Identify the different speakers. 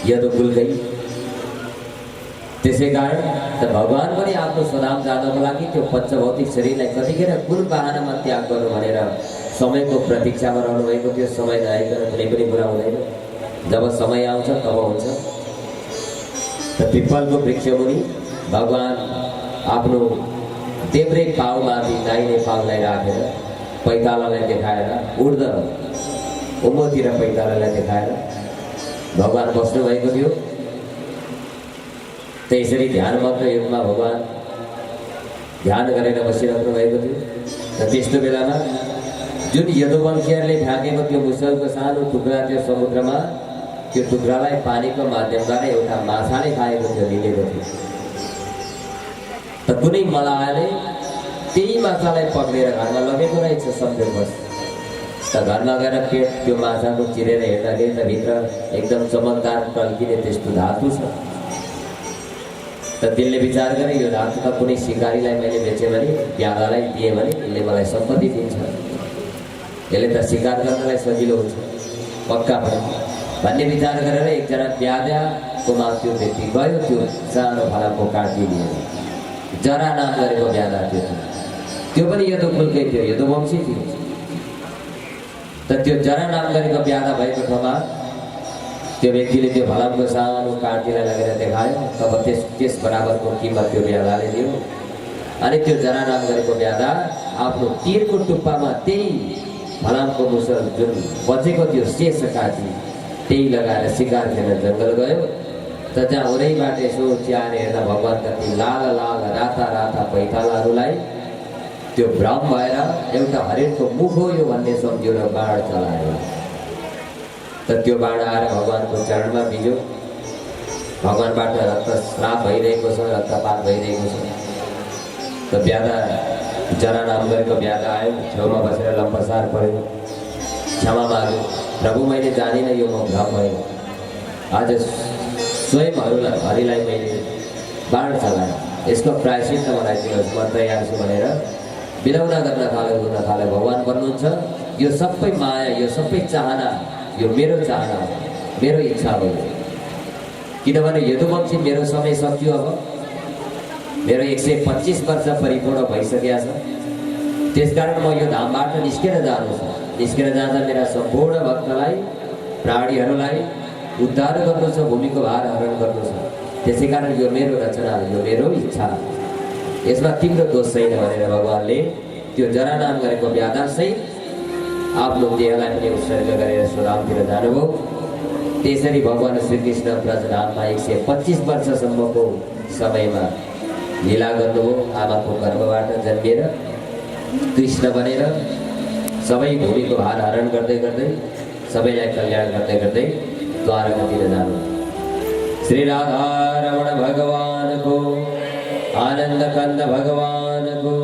Speaker 1: यदुकुलकै। त्यसै कारण त भगवान पनि आफ्नो स्वधाम जानको लागि त्यो पञ्चभौतिक शरीरलाई कतिखेर कुन बाहनामा त्याग गर्नु भनेर समयको प्रतीक्षामा रहनु भएको थियो। समय नआइकन कुनै पनि कुरा हुँदैन, जब समय आउँछ तब हुन्छ। र पिपलको वृक्षमुनि भगवान आफ्नो देब्रे पाउमाथि दाहिने पाउलाई राखेर पैतालालाई देखाएर ऊर्ध उँभोतिर पैतालालाई देखाएर भगवान बस्नु भएको थियो। त्यसरी ध्यानमग्न युगमा भगवान ध्यान गरेर बसिरहनु भएको थियो। र त्यस्तो बेलामा जुन यदुवंशीहरूले फ्याँकेको त्यो मुसलको सानो टुक्रा थियो समुद्रमा, त्यो टुक्रालाई पानीको माध्यमद्वारा एउटा माछाले खाएको थियो, लिएको थियो। त कुनै मलाहले त्यही माछालाई पक्रेर घरमा लगेको रहेछ सम्झेबस। त घरमा गएर पेट त्यो माछाको चिरेर हेर्दाखेरि त भित्र एकदम चमकदार टल्किने त्यस्तो धातु छ। त त्यसले विचार गरे यो धातु त कुनै सिकारीलाई मैले बेचेँ भने, प्यादालाई दिएँ भने यसले मलाई सम्पत्ति दिन्छ, यसले त शिकार गर्नलाई सजिलो हुन्छ, पक्का पनि भन्ने विचार गरेर एकजना प्यादाकोमा त्यो व्यक्ति गयो। त्यो सानो फलामको काँटी लिएर जरा नाम गरेको प्यादा थियो, त्यो पनि यदुकुलकै थियो, यदुवंशी थियो। त त्यो जरा नाम गरेको प्यादा भएको ठाउँमा त्यो व्यक्तिले त्यो फलामको सानो काँटीलाई लगेर देखायो। तब त्यस बराबरको किमत त्यो प्यादाले दियो। अनि त्यो जरा नाम गरेको प्यादा आफ्नो तीरको टुप्पामा त्यही फलामको मुसल जुन बचेको थियो शेष काँटी त्यही लगाएर शिकार खेल्न जङ्गल गयो। त जहाँ उरैबाट यसो चियाएर हेर्दा भगवानका ती लाल लाल राता राता पैतालाहरूलाई त्यो भ्रम भएर एउटा हरिणको मुख हो यो भन्ने सम्झ्यो र बाण चलायो। त त्यो बाण आएर भगवानको चरणमा बिज्यो। भगवानबाट रक्तस्राव भइरहेको छ, रक्तपात भइरहेको छ। त प्यादा जरा नाम गरेको प्यादा आयो, छेउमा बसेर लम्पसार पर्यो, क्षमा माग्यो। प्रभु मैले जानिनँ, यो म भ्रम भयो। आज स्वयं हरिलाई मैले बाण चलाएँ, यसको प्रायश्चित मलाई दिनुहोस्, म तयार छु भनेर बिलौना गर्न थाल्यो, रुन थाल्यो। भगवान भन्नुहुन्छ यो सबै माया, यो सबै चाहना, यो मेरो चाहना हो, मेरो इच्छा हो। किनभने यदुवंशी मेरो समय सकियो। अब मेरो 125 वर्ष परिपूर्ण भइसकेको छ। त्यसकारण म यो धामबाट निस्केर जानु छ। निस्केर जाँदा मेरा सम्पूर्ण भक्तलाई, प्राणीहरूलाई उद्धार गर्नु छ, भूमिको भार हरण गर्नु छ। त्यसै कारण यो मेरो रचना, यो मेरो इच्छा, यसमा तिम्रो दोष छैन भनेर भगवानले त्यो जरा नाम गरेको व्याधासहित आफ्नो देहलाई पनि उत्सर्ग गरेर स्वधामतिर जानुभयो। त्यसरी भगवान श्रीकृष्ण ब्रजधाममा 125 वर्षसम्मको समयमा लीला गर्नुभयो। आमाको गर्भबाट जन्मिएर कृष्ण बनेर सबै भूमिको भार हरण गर्दै गर्दै सबैलाई कल्याण गर्दै गर्दै द्वारकातिर जानु। श्री राधा रमण भगवानको, आनन्द कंद भगवानको।